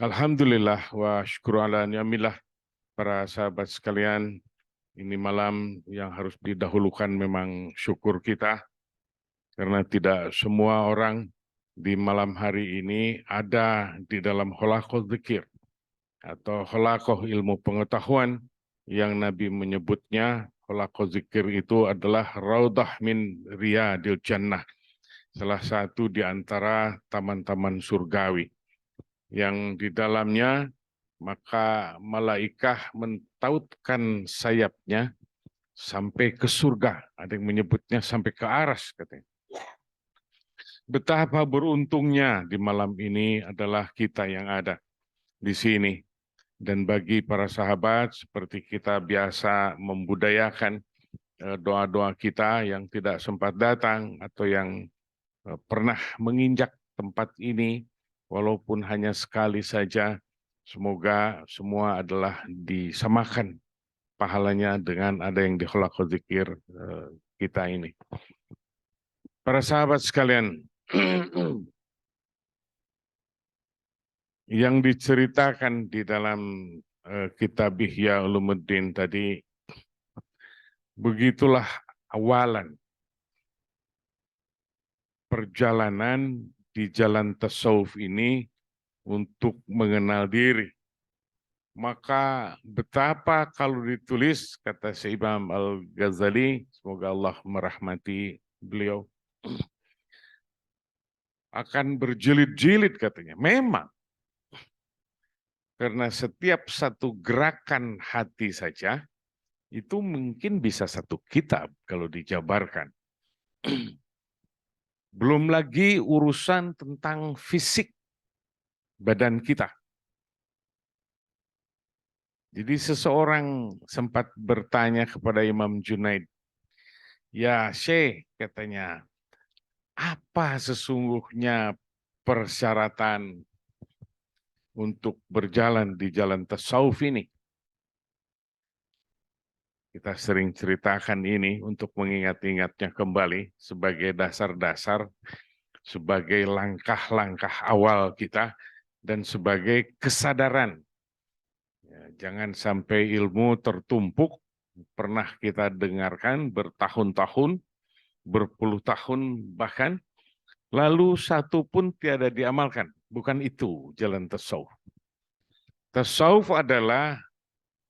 Alhamdulillah wa syukur ala ni'amillah para sahabat sekalian. Ini malam yang harus didahulukan memang syukur kita karena tidak semua orang di malam hari ini ada di dalam khalaqah dzikir atau khalaqah ilmu pengetahuan yang Nabi menyebutnya khalaqah dzikir itu adalah raudhah min riyadil jannah, salah satu di antara taman-taman surgawi yang di dalamnya maka malaikah mentautkan sayapnya sampai ke surga. Ada yang menyebutnya sampai ke aras katanya. Betapa beruntungnya di malam ini adalah kita yang ada di sini. Dan bagi para sahabat, seperti kita biasa membudayakan doa-doa kita yang tidak sempat datang atau yang pernah menginjak tempat ini, walaupun hanya sekali saja, semoga semua adalah disamakan pahalanya dengan ada yang di khalaqah dzikir kita ini. Para sahabat sekalian, yang diceritakan di dalam kitab Ihya Ulumuddin tadi, begitulah awalan perjalanan di jalan tasawuf ini untuk mengenal diri. Maka betapa kalau ditulis, kata Syekh Imam Al-Ghazali, semoga Allah merahmati beliau, akan berjilid-jilid katanya. Memang, karena setiap satu gerakan hati saja, itu mungkin bisa satu kitab kalau dijabarkan. Belum lagi urusan tentang fisik badan kita. Jadi seseorang sempat bertanya kepada Imam Junaid, ya Syekh, katanya, apa sesungguhnya persyaratan untuk berjalan di jalan tasawuf ini? Kita sering ceritakan ini untuk mengingat-ingatnya kembali sebagai dasar-dasar, sebagai langkah-langkah awal kita, dan sebagai kesadaran. Jangan sampai ilmu tertumpuk, pernah kita dengarkan bertahun-tahun, berpuluh tahun bahkan, lalu satu pun tiada diamalkan. Bukan itu jalan tasawuf. Tasawuf adalah,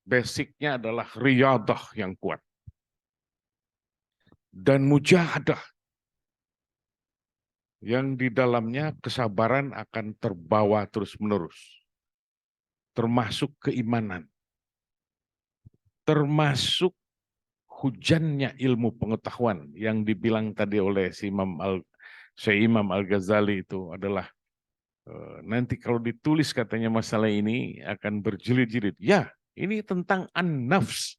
basicnya adalah riyadah yang kuat. Dan mujahadah. Yang di dalamnya kesabaran akan terbawa terus-menerus. Termasuk keimanan. Termasuk hujannya ilmu pengetahuan yang dibilang tadi oleh Syekh Imam Al-Ghazali itu adalah nanti kalau ditulis katanya masalah ini akan berjilid-jilid. Ya, ini tentang an-nafs.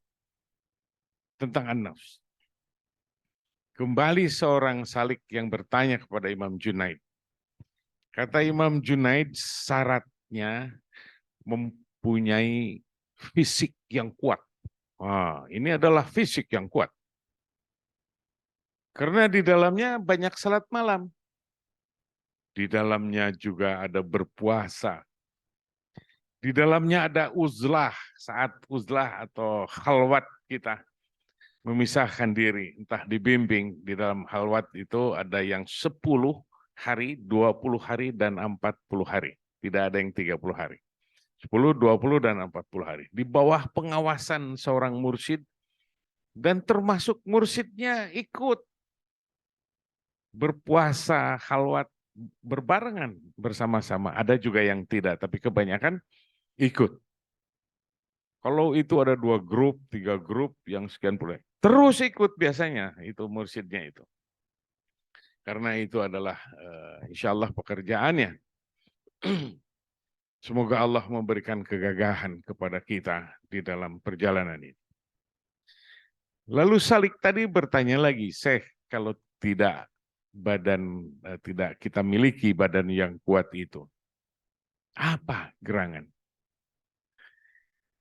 Tentang an-nafs. Kembali seorang salik yang bertanya kepada Imam Junaid. Kata Imam Junaid, syaratnya mempunyai fisik yang kuat. Ini adalah fisik yang kuat. Karena di dalamnya banyak salat malam. Di dalamnya juga ada berpuasa. Di dalamnya ada uzlah, saat uzlah atau khalwat kita memisahkan diri, entah dibimbing. Di dalam khalwat itu ada yang 10 hari, 20 hari, dan 40 hari. Tidak ada yang 30 hari. 10, 20, dan 40 hari. Di bawah pengawasan seorang mursyid, dan termasuk mursyidnya ikut berpuasa, khalwat, berbarengan bersama-sama. Ada juga yang tidak, tapi kebanyakan ikut. Kalau itu ada 2 grup, 3 grup, yang sekian puluh, terus ikut biasanya, itu mursyidnya itu. Karena itu adalah insya Allah pekerjaannya. Semoga Allah memberikan kegagahan kepada kita di dalam perjalanan ini. Lalu salik tadi bertanya lagi, Syekh, kalau tidak tidak kita miliki badan yang kuat itu, apa gerangan?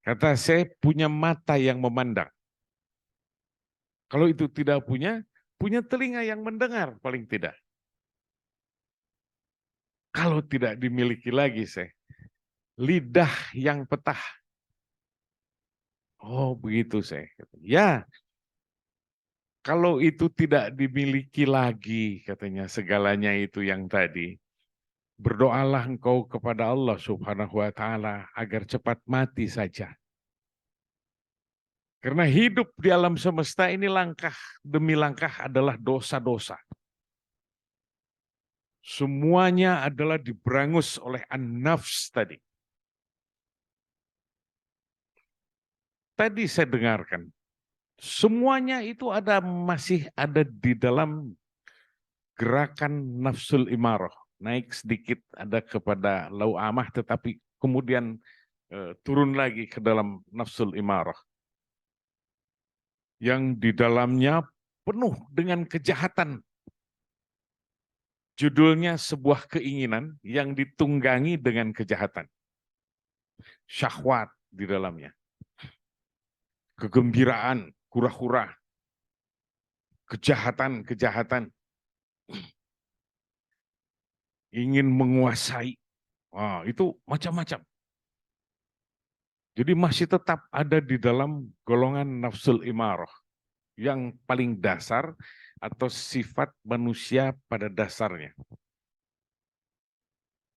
Kata saya, punya mata yang memandang. Kalau itu tidak punya telinga yang mendengar paling tidak. Kalau tidak dimiliki lagi, lidah yang petah. Oh begitu saya. Ya, kalau itu tidak dimiliki lagi, katanya segalanya itu yang tadi, berdoalah engkau kepada Allah Subhanahu wa Ta'ala agar cepat mati saja. Karena hidup di alam semesta ini langkah demi langkah adalah dosa-dosa. Semuanya adalah diberangus oleh an-nafs tadi. Tadi saya dengarkan, semuanya itu masih ada di dalam gerakan nafsul imarah. Naik sedikit ada kepada lau'amah tetapi kemudian turun lagi ke dalam nafsul imarah. Yang di dalamnya penuh dengan kejahatan. Judulnya sebuah keinginan yang ditunggangi dengan kejahatan. Syahwat di dalamnya. Kegembiraan, hura-hura. Kejahatan-kejahatan. Ingin menguasai. Wah, itu macam-macam. Jadi masih tetap ada di dalam golongan nafsul imarah. Yang paling dasar atau sifat manusia pada dasarnya.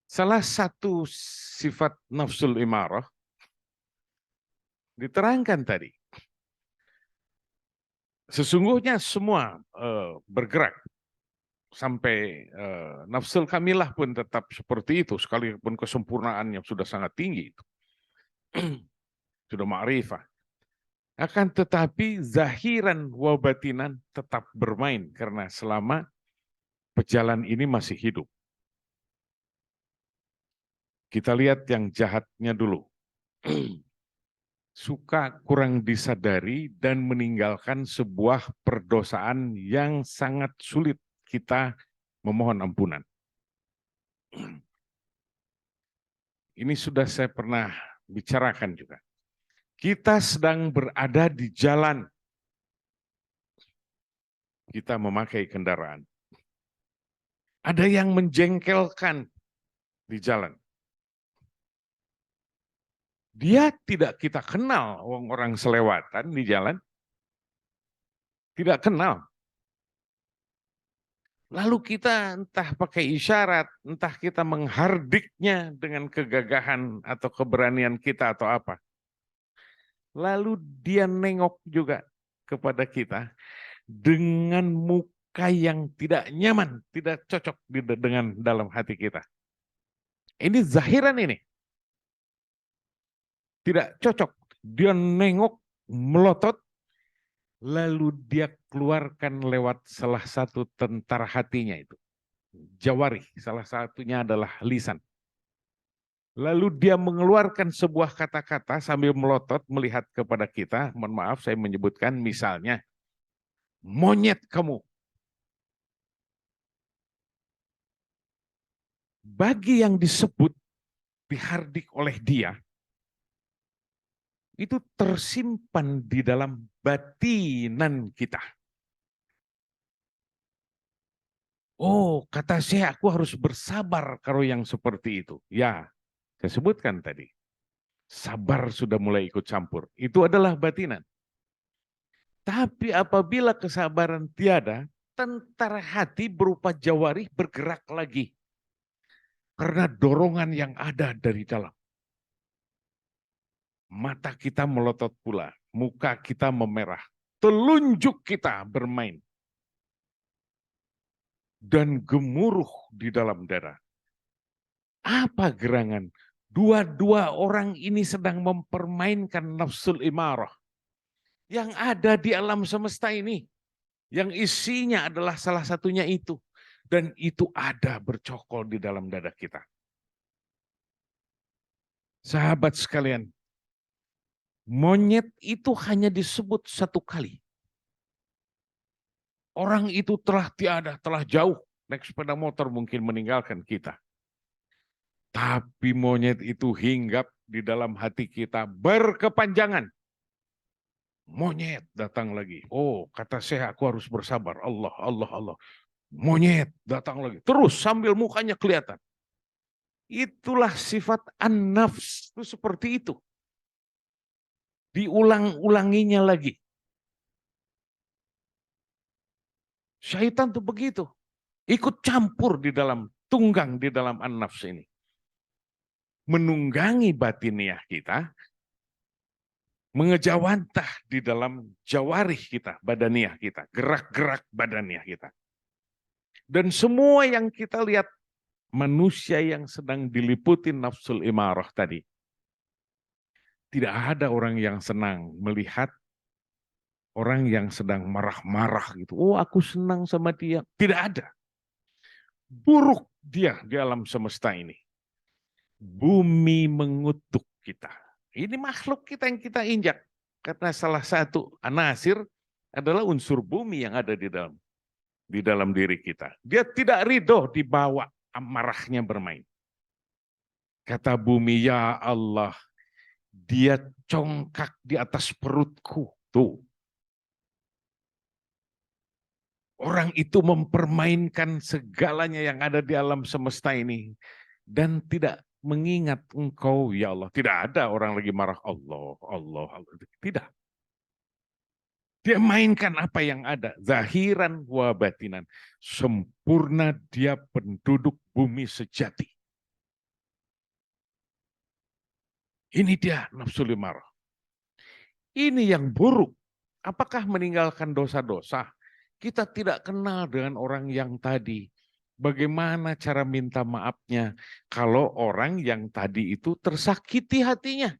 Salah satu sifat nafsul imarah diterangkan tadi. Sesungguhnya semua bergerak sampai nafsul kamilah pun tetap seperti itu, sekalipun kesempurnaannya sudah sangat tinggi itu. Sudah ma'rifah. Akan tetapi zahiran wa batinan tetap bermain karena selama pejalan ini masih hidup. Kita lihat yang jahatnya dulu. Suka kurang disadari dan meninggalkan sebuah perdosaan yang sangat sulit kita memohon ampunan. Ini sudah saya pernah bicarakan juga. Kita sedang berada di jalan. Kita memakai kendaraan. Ada yang menjengkelkan di jalan. Dia tidak kita kenal, orang selewatan di jalan. Tidak kenal. Lalu kita entah pakai isyarat, entah kita menghardiknya dengan kegagahan atau keberanian kita atau apa. Lalu dia nengok juga kepada kita dengan muka yang tidak nyaman, tidak cocok dengan dalam hati kita. Ini zahiran ini. Tidak cocok. Dia nengok, melotot, lalu dia keluarkan lewat salah satu tentara hatinya itu. Jawarih, salah satunya adalah lisan. Lalu dia mengeluarkan sebuah kata-kata sambil melotot melihat kepada kita, mohon maaf saya menyebutkan misalnya, monyet kamu. Bagi yang disebut, dihardik oleh dia, itu tersimpan di dalam batinan kita. Oh, kata saya aku harus bersabar kalau yang seperti itu. Ya, saya sebutkan tadi. Sabar sudah mulai ikut campur. Itu adalah batinan. Tapi apabila kesabaran tiada, tentara hati berupa jawarih bergerak lagi. Karena dorongan yang ada dari dalam. Mata kita melotot pula, muka kita memerah, telunjuk kita bermain. Dan gemuruh di dalam dada. Apa gerangan? Dua-dua orang ini sedang mempermainkan nafsul imarah. Yang ada di alam semesta ini. Yang isinya adalah salah satunya itu. Dan itu ada bercokol di dalam dada kita. Sahabat sekalian, monyet itu hanya disebut satu kali. Orang itu telah tiada, telah jauh. Naik sepeda motor mungkin meninggalkan kita. Tapi monyet itu hinggap di dalam hati kita berkepanjangan. Monyet datang lagi. Oh, kata saya aku harus bersabar. Allah, Allah, Allah. Monyet datang lagi. Terus sambil mukanya kelihatan. Itulah sifat an-nafs, itu seperti itu. Diulang-ulanginya lagi. Syaitan tuh begitu. Ikut campur di dalam, tunggang di dalam an-nafs ini. Menunggangi batiniah kita, mengejawantah di dalam jawarih kita, badaniah kita, gerak-gerak badaniah kita. Dan semua yang kita lihat, manusia yang sedang diliputi nafsul imarah tadi, tidak ada orang yang senang melihat orang yang sedang marah-marah gitu. Oh, aku senang sama dia. Tidak ada. Buruk dia di alam semesta ini. Bumi mengutuk kita. Ini makhluk kita yang kita injak. Karena salah satu anasir adalah unsur bumi yang ada di dalam diri kita. Dia tidak ridho dibawa amarahnya bermain. Kata bumi, ya Allah, dia congkak di atas perutku. Tuh. Orang itu mempermainkan segalanya yang ada di alam semesta ini. Dan tidak mengingat engkau, ya Allah. Tidak ada orang lagi marah, Allah, Allah, Allah. Tidak. Dia mainkan apa yang ada. Zahiran wa batinan. Sempurna dia penduduk bumi sejati. Ini dia nafsu limarah. Ini yang buruk. Apakah meninggalkan dosa-dosa? Kita tidak kenal dengan orang yang tadi. Bagaimana cara minta maafnya kalau orang yang tadi itu tersakiti hatinya?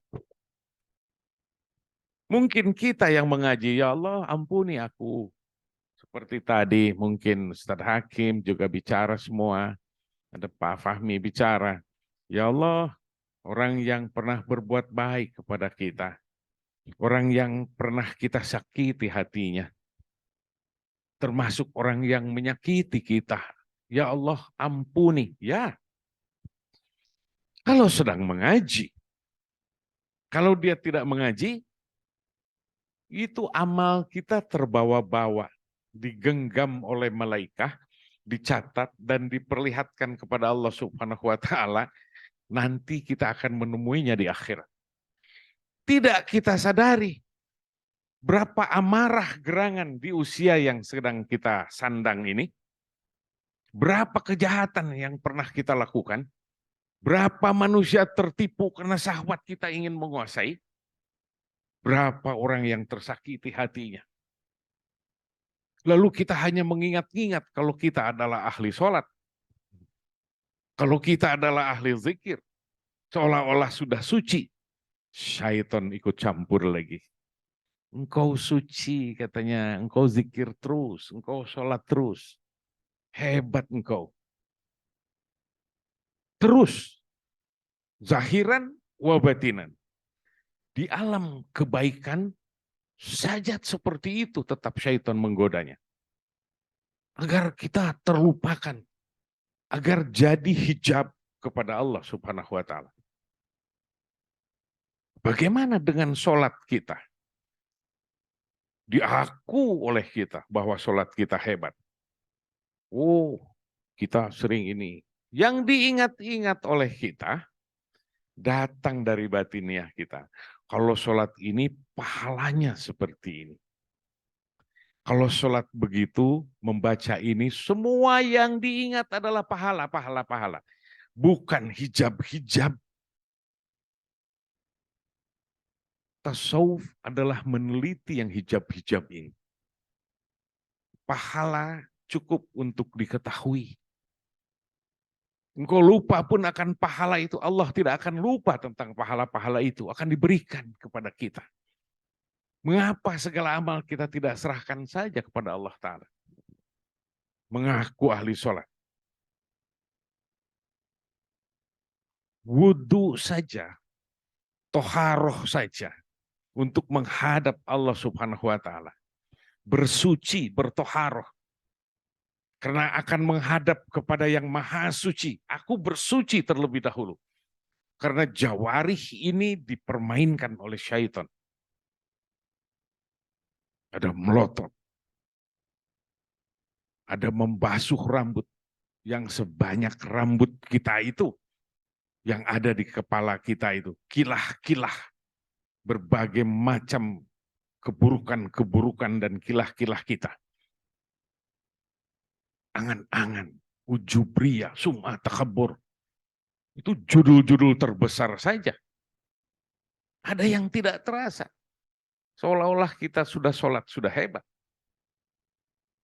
Mungkin kita yang mengaji, ya Allah ampuni aku. Seperti tadi mungkin Ustadz Hakim juga bicara semua. Ada Pak Fahmi bicara. Ya Allah, orang yang pernah berbuat baik kepada kita. Orang yang pernah kita sakiti hatinya. Termasuk orang yang menyakiti kita. Ya Allah, ampuni. Ya, kalau sedang mengaji. Kalau dia tidak mengaji, itu amal kita terbawa-bawa. Digenggam oleh malaikat, dicatat dan diperlihatkan kepada Allah Subhanahu wa Ta'ala. Nanti kita akan menemuinya di akhirat. Tidak kita sadari berapa amarah gerangan di usia yang sedang kita sandang ini. Berapa kejahatan yang pernah kita lakukan. Berapa manusia tertipu karena syahwat kita ingin menguasai. Berapa orang yang tersakiti hatinya. Lalu kita hanya mengingat-ingat kalau kita adalah ahli sholat. Kalau kita adalah ahli zikir. Seolah-olah sudah suci. Syaitan ikut campur lagi. Engkau suci katanya, engkau zikir terus, engkau sholat terus. Hebat engkau. Terus, zahiran wabatinan. Di alam kebaikan, sajat seperti itu tetap syaitan menggodanya. Agar kita terlupakan. Agar jadi hijab kepada Allah Subhanahu wa Ta'ala. Bagaimana dengan sholat kita? Diaku oleh kita bahwa sholat kita hebat. Oh, kita sering ini. Yang diingat-ingat oleh kita, datang dari batiniah kita. Kalau sholat ini, pahalanya seperti ini. Kalau sholat begitu, membaca ini, semua yang diingat adalah pahala, pahala, pahala. Bukan hijab-hijab. Tasawuf adalah meneliti yang hijab-hijab ini. Pahala cukup untuk diketahui. Engkau lupa pun akan pahala itu. Allah tidak akan lupa tentang pahala-pahala itu. Akan diberikan kepada kita. Mengapa segala amal kita tidak serahkan saja kepada Allah Ta'ala? Mengaku ahli sholat. Wudhu saja. Toharoh saja. Untuk menghadap Allah Subhanahu wa Ta'ala. Bersuci, bertoharoh. Karena akan menghadap kepada yang maha suci. Aku bersuci terlebih dahulu. Karena jawarih ini dipermainkan oleh syaitan. Ada melotot. Ada membasuh rambut. Yang sebanyak rambut kita itu. yang ada di kepala kita itu, kilah-kilah berbagai macam keburukan-keburukan dan kilah-kilah kita. Angan-angan, ujubria, sum'ah, takabur. Itu judul-judul terbesar saja. Ada yang tidak terasa. Seolah-olah kita sudah sholat, sudah hebat.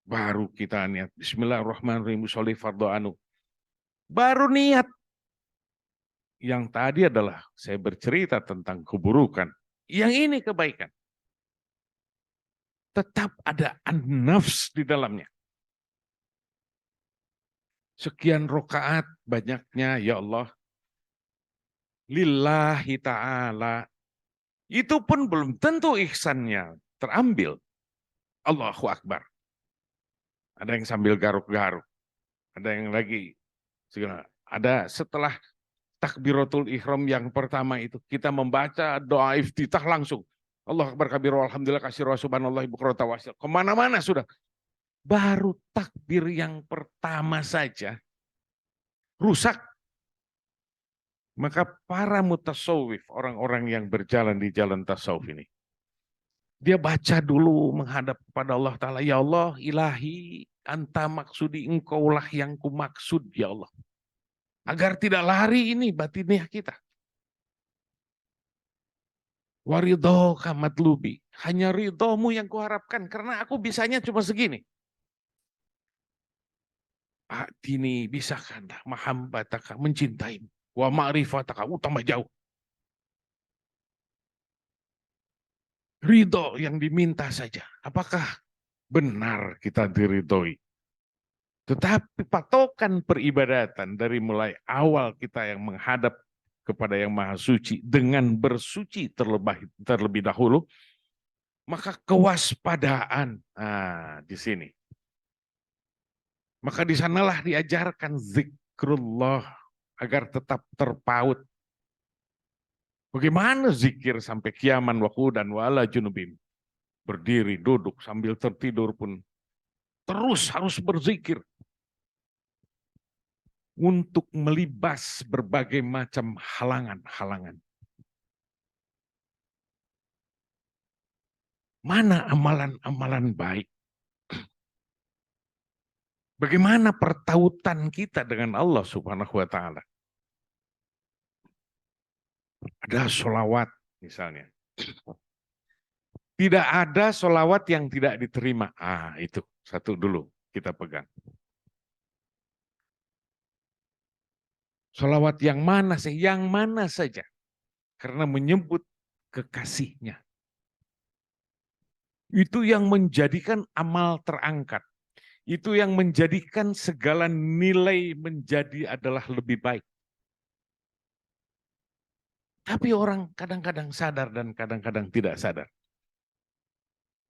Baru kita niat, bismillahirrahmanirrahim, sholli fardhu anu. Baru niat. Yang tadi adalah saya bercerita tentang keburukan. Yang ini kebaikan. Tetap ada an-nafs di dalamnya. Sekian rokaat banyaknya, ya Allah. Lillahi ta'ala. Itu pun belum tentu ihsannya terambil. Allahu Akbar. Ada yang sambil garuk-garuk. Ada yang lagi. Ada setelah takbiratul ihram yang pertama itu. Kita membaca doa iftitah langsung. Allah Akbar kabiru alhamdulillah kasih subhanallah bukrata wasil. Kemana-mana sudah. Baru takbir yang pertama saja rusak. Maka para mutasawwif, orang-orang yang berjalan di jalan tasawuf ini, dia baca dulu menghadap kepada Allah Ta'ala, ya Allah, ilahi, anta maksudi, engkaulah yang ku maksud, ya Allah. Agar tidak lari ini batiniah kita. Waridhoka matlubi, hanya ridhomu yang kuharapkan, karena aku bisanya cuma segini. Atini bisakah mahabbataka, mencintaimu. Wa ma'rifataka, tambah jauh. Ridho yang diminta saja. Apakah benar kita diridhoi? Tetapi patokan peribadatan dari mulai awal kita yang menghadap kepada yang maha suci dengan bersuci terlebih dahulu, maka kewaspadaan di sini. Maka di sanalah diajarkan zikrullah agar tetap terpaut. Bagaimana zikir sampai kiaman dan wala junubim. Berdiri, duduk, sambil tertidur pun terus harus berzikir. Untuk melibas berbagai macam halangan-halangan. Mana amalan-amalan baik? Bagaimana pertautan kita dengan Allah Subhanahu wa Ta'ala? Ada sholawat misalnya. Tidak ada sholawat yang tidak diterima. Itu satu dulu kita pegang. Sholawat yang mana sih? Yang mana saja. Karena menyebut kekasihnya. Itu yang menjadikan amal terangkat. Itu yang menjadikan segala nilai menjadi adalah lebih baik. Tapi orang kadang-kadang sadar dan kadang-kadang tidak sadar.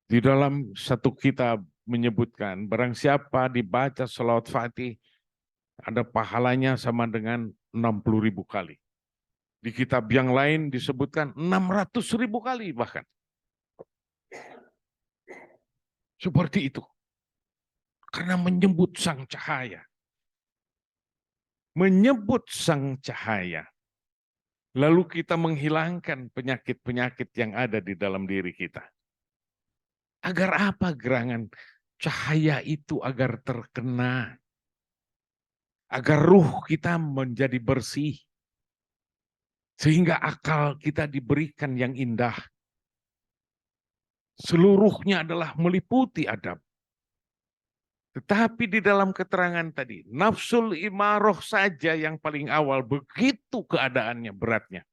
Di dalam satu kitab menyebutkan, barang siapa dibaca sholawat Fatih, ada pahalanya sama dengan 60.000 kali. Di kitab yang lain disebutkan 600.000 kali bahkan. Seperti itu. Karena menyebut sang cahaya. Menyebut sang cahaya. Lalu kita menghilangkan penyakit-penyakit yang ada di dalam diri kita. Agar apa gerangan? Cahaya itu agar terkena. Agar ruh kita menjadi bersih. Sehingga akal kita diberikan yang indah. Seluruhnya adalah meliputi adab. Tetapi di dalam keterangan tadi, nafsul imaroh saja yang paling awal, begitu keadaannya beratnya.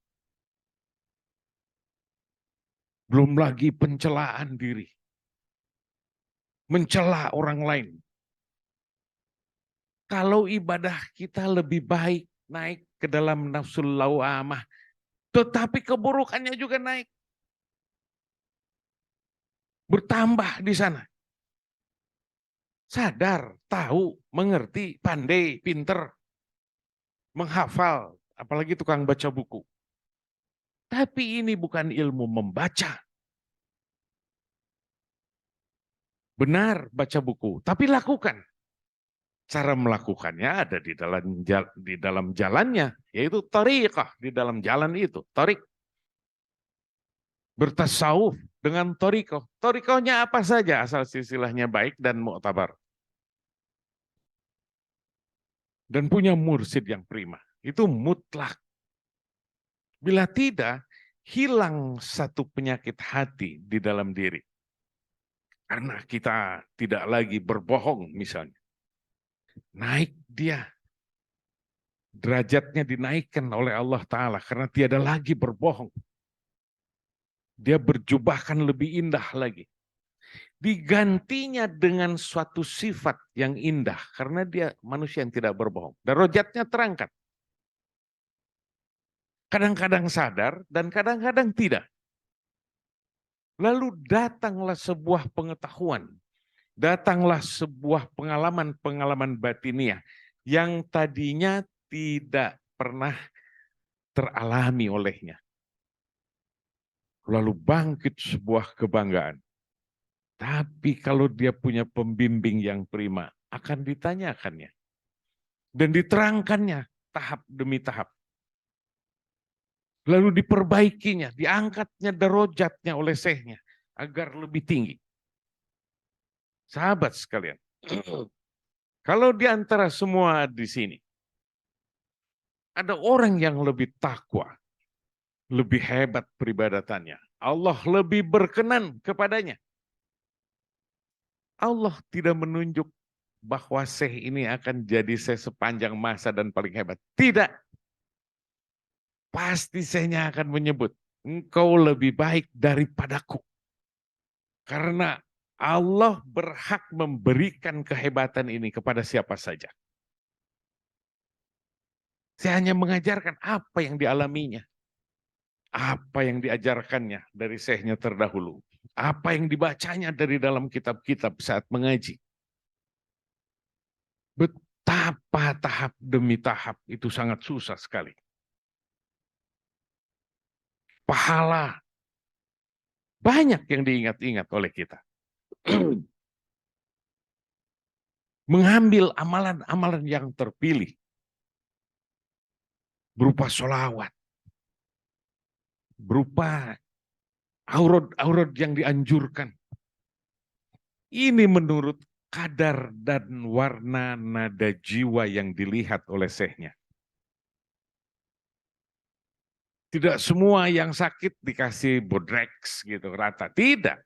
Belum lagi pencelaan diri. Mencela orang lain. Kalau ibadah kita lebih baik naik ke dalam nafsul lawamah, tetapi keburukannya juga naik. Bertambah di sana. Sadar, tahu, mengerti, pandai, pinter, menghafal, apalagi tukang baca buku. Tapi ini bukan ilmu membaca. Benar baca buku, tapi lakukan. Cara melakukannya ada di dalam jalannya, yaitu thariqah, di dalam jalan itu, thariq. Bertasawuf dengan thariqah. Thariqahnya apa saja asal silsilahnya baik dan mu'tabar. Dan punya mursyid yang prima. Itu mutlak. Bila tidak, hilang satu penyakit hati di dalam diri. Karena kita tidak lagi berbohong misalnya. Naik dia. Derajatnya dinaikkan oleh Allah Ta'ala karena tiada lagi berbohong. Dia berjubahkan lebih indah lagi. Digantinya dengan suatu sifat yang indah karena dia manusia yang tidak berbohong. Derajatnya terangkat. Kadang-kadang sadar dan kadang-kadang tidak. Lalu datanglah sebuah pengetahuan, datanglah sebuah pengalaman-pengalaman batiniah yang tadinya tidak pernah teralami olehnya. Lalu bangkit sebuah kebanggaan. Tapi kalau dia punya pembimbing yang prima, akan ditanyakannya. Dan diterangkannya tahap demi tahap. Lalu diperbaikinya, diangkatnya derajatnya oleh syekhnya agar lebih tinggi. Sahabat sekalian, kalau di antara semua di sini ada orang yang lebih takwa, lebih hebat peribadatannya, Allah lebih berkenan kepadanya. Allah tidak menunjuk bahwa syekh ini akan jadi syekh sepanjang masa dan paling hebat. Tidak. Pasti syekhnya akan menyebut, engkau lebih baik daripadaku. Karena Allah berhak memberikan kehebatan ini kepada siapa saja. Saya hanya mengajarkan apa yang dialaminya. Apa yang diajarkannya dari syekhnya terdahulu. Apa yang dibacanya dari dalam kitab-kitab saat mengaji. Betapa tahap demi tahap itu sangat susah sekali. Pahala banyak yang diingat-ingat oleh kita. Mengambil amalan-amalan yang terpilih. Berupa sholawat. Berupa aurat-aurat yang dianjurkan. Ini menurut kadar dan warna nada jiwa yang dilihat oleh syekhnya. Tidak semua yang sakit dikasih bodrex gitu rata. Tidak.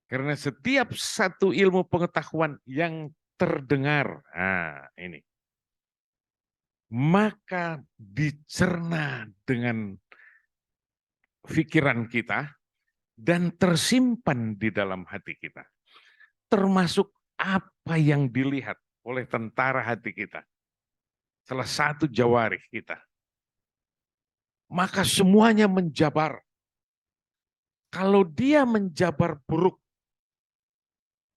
Karena setiap satu ilmu pengetahuan yang terdengar, ini, maka dicerna dengan pikiran kita dan tersimpan di dalam hati kita. Termasuk apa yang dilihat oleh tentara hati kita. Salah satu jawarih kita. Maka semuanya menjabar. Kalau dia menjabar buruk,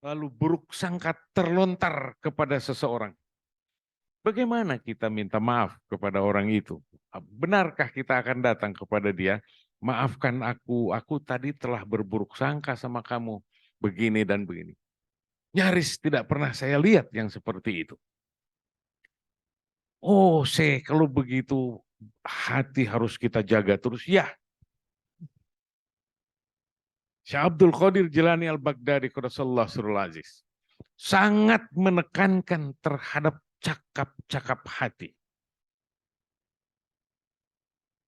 lalu buruk sangka terlontar kepada seseorang. Bagaimana kita minta maaf kepada orang itu? Benarkah kita akan datang kepada dia? Maafkan aku tadi telah berburuk sangka sama kamu. Begini dan begini. Nyaris tidak pernah saya lihat yang seperti itu. Oh, kalau begitu hati harus kita jaga terus. Ya. Syekh Abdul Qadir Jilani Al-Baghdadi Qudsalallahu Sirrul Aziz sangat menekankan terhadap cakap-cakap hati.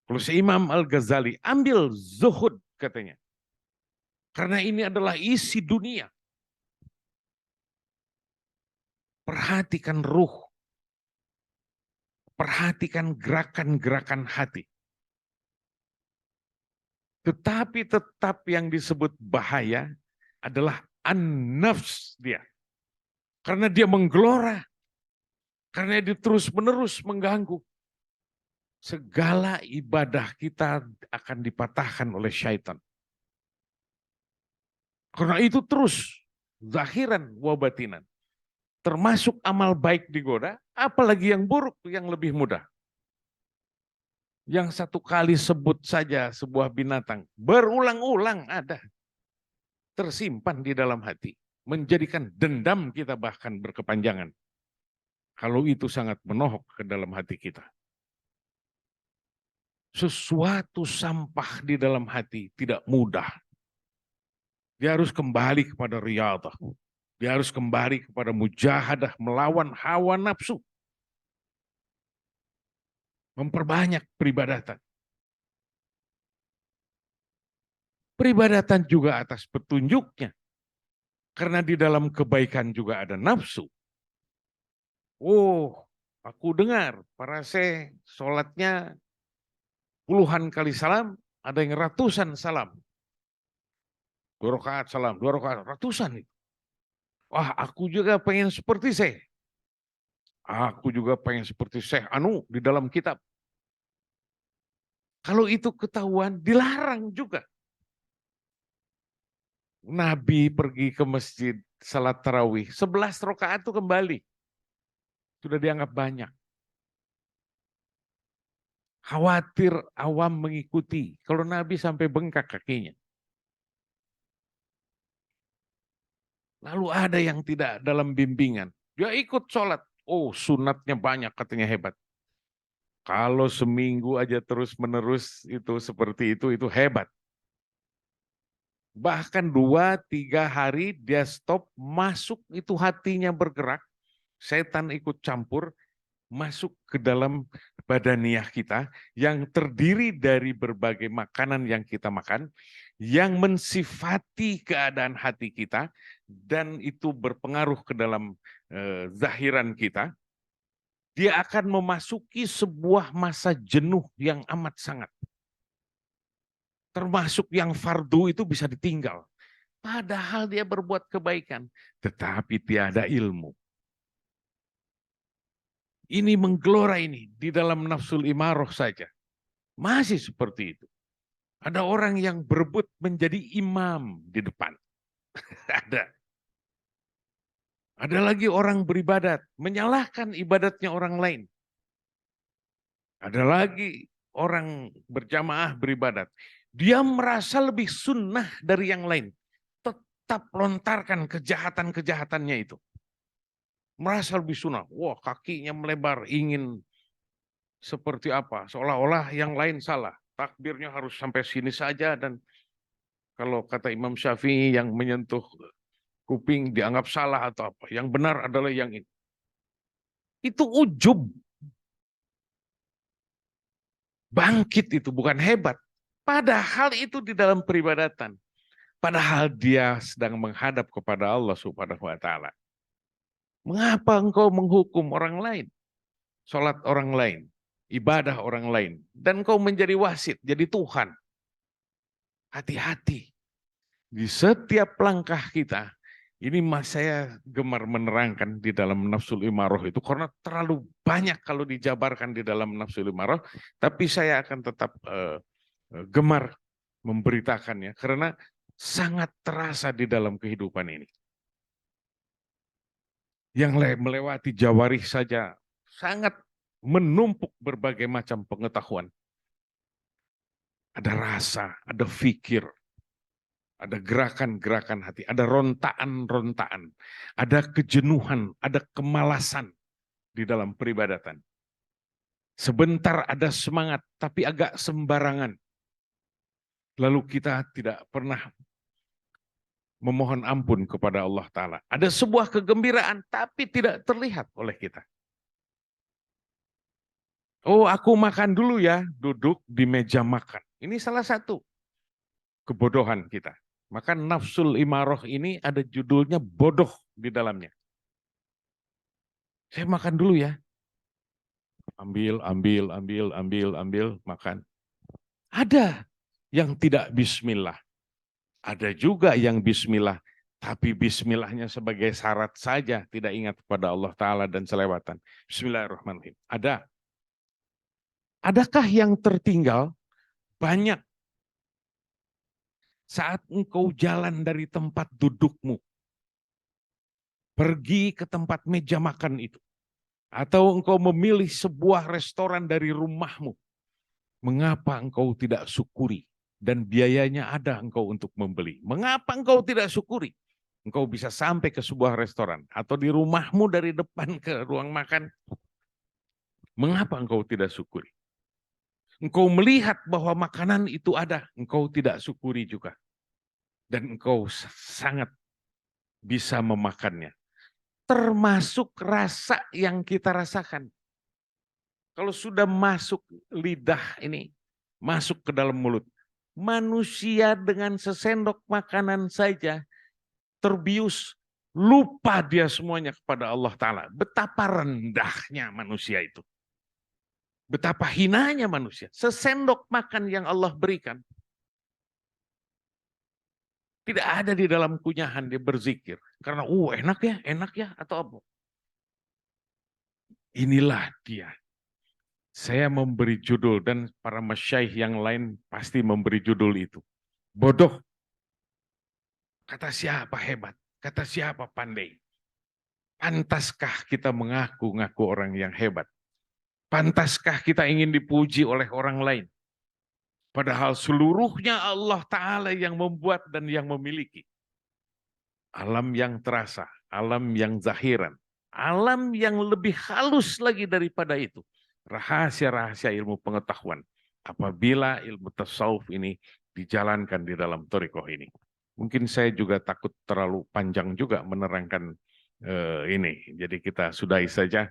Kalau Imam Al-Ghazali ambil zuhud katanya. Karena ini adalah isi dunia. Perhatikan ruh. Perhatikan gerakan-gerakan hati. Tetapi tetap yang disebut bahaya adalah an-nafs dia. Karena dia menggelora. Karena dia terus-menerus mengganggu. Segala ibadah kita akan dipatahkan oleh syaitan. Karena itu terus zahiran wa batinan. Termasuk amal baik digoda, apalagi yang buruk yang lebih mudah. Yang satu kali sebut saja sebuah binatang, berulang-ulang ada. Tersimpan di dalam hati. menjadikan dendam kita bahkan berkepanjangan. Kalau itu sangat menohok ke dalam hati kita. Sesuatu sampah di dalam hati tidak mudah. Dia harus kembali kepada riyadah. Dia harus kembali kepada mujahadah melawan hawa nafsu. Memperbanyak peribadatan. Peribadatan juga atas petunjuknya. Karena di dalam kebaikan juga ada nafsu. Oh, aku dengar para sholatnya puluhan kali salam, ada yang ratusan salam. 2 rakaat salam, 2 rakaat, ratusan itu. Wah, aku juga pengen seperti Syekh. Aku juga pengen seperti Syekh Anu di dalam kitab. Kalau itu ketahuan, dilarang juga. Nabi pergi ke masjid salat tarawih, 11 rakaat itu kembali. Sudah dianggap banyak. Khawatir awam mengikuti. Kalau Nabi sampai bengkak kakinya. Lalu ada yang tidak dalam bimbingan. Dia ikut sholat. Oh, sunatnya banyak, katanya hebat. Kalau seminggu aja terus-menerus itu seperti itu hebat. Bahkan 2-3 hari dia stop, masuk itu hatinya bergerak, setan ikut campur, masuk ke dalam badaniah kita yang terdiri dari berbagai makanan yang kita makan, yang mensifati keadaan hati kita, dan itu berpengaruh ke dalam zahiran kita. Dia akan memasuki sebuah masa jenuh yang amat sangat. Termasuk yang fardu itu bisa ditinggal. Padahal dia berbuat kebaikan, tetapi tiada ilmu. Ini menggelora ini di dalam nafsul imaroh saja. Masih seperti itu. Ada orang yang berebut menjadi imam di depan. Ada. Ada lagi orang beribadat, menyalahkan ibadatnya orang lain. Ada lagi orang berjamaah beribadat. Dia merasa lebih sunnah dari yang lain. Tetap lontarkan kejahatan-kejahatannya itu. Merasa lebih sunnah. Wah, kakinya melebar, ingin seperti apa. Seolah-olah yang lain salah. Takbirnya harus sampai sini saja. Dan kalau kata Imam Syafi'i yang menyentuh kuping dianggap salah atau apa. Yang benar adalah yang ini. Itu ujub. Bangkit itu bukan hebat. Padahal itu di dalam peribadatan. Padahal dia sedang menghadap kepada Allah Subhanahu wa taala. Mengapa engkau menghukum orang lain? Salat orang lain, ibadah orang lain, dan engkau menjadi wasit, jadi Tuhan. Hati-hati. Di setiap langkah kita, ini saya gemar menerangkan di dalam nafsul imaroh itu karena terlalu banyak kalau dijabarkan di dalam nafsul imaroh, tapi saya akan tetap gemar memberitakannya karena sangat terasa di dalam kehidupan ini. Yang melewati jawarih saja sangat menumpuk berbagai macam pengetahuan. Ada rasa, ada fikir, ada gerakan-gerakan hati, ada rontaan-rontaan, ada kejenuhan, ada kemalasan di dalam peribadatan. Sebentar ada semangat, tapi agak sembarangan. Lalu kita tidak pernah memohon ampun kepada Allah Ta'ala. Ada sebuah kegembiraan, tapi tidak terlihat oleh kita. Oh, aku makan dulu ya, duduk di meja makan. Ini salah satu kebodohan kita. Maka nafsul imaroh ini ada judulnya bodoh di dalamnya. Saya makan dulu ya. Ambil, makan. Ada yang tidak bismillah. Ada juga yang bismillah. Tapi bismillahnya sebagai syarat saja. Tidak ingat kepada Allah Ta'ala dan selewatan. Bismillahirrahmanirrahim. Ada. Adakah yang tertinggal? Banyak. Saat engkau jalan dari tempat dudukmu, pergi ke tempat meja makan itu, atau engkau memilih sebuah restoran dari rumahmu, mengapa engkau tidak syukuri? Dan biayanya ada engkau untuk membeli. Mengapa engkau tidak syukuri? Engkau bisa sampai ke sebuah restoran atau di rumahmu dari depan ke ruang makan. Mengapa engkau tidak syukuri? Engkau melihat bahwa makanan itu ada, engkau tidak syukuri juga. Dan engkau sangat bisa memakannya. Termasuk rasa yang kita rasakan. Kalau sudah masuk lidah ini, masuk ke dalam mulut. Manusia dengan sesendok makanan saja terbius, lupa dia semuanya kepada Allah Ta'ala. Betapa rendahnya manusia itu. Betapa hinanya manusia. Sesendok makan yang Allah berikan. Tidak ada di dalam kunyahan dia berzikir. Karena enak ya, atau apa. Inilah dia. Saya memberi judul dan para masyaikh yang lain pasti memberi judul itu. Bodoh. Kata siapa hebat? Kata siapa pandai? Pantaskah kita mengaku-ngaku orang yang hebat? Pantaskah kita ingin dipuji oleh orang lain? Padahal seluruhnya Allah Ta'ala yang membuat dan yang memiliki. Alam yang terasa, alam yang zahiran, alam yang lebih halus lagi daripada itu. Rahasia-rahasia ilmu pengetahuan. Apabila ilmu tasawuf ini dijalankan di dalam thariqah ini. Mungkin saya juga takut terlalu panjang juga menerangkan ini. Jadi kita sudahi saja.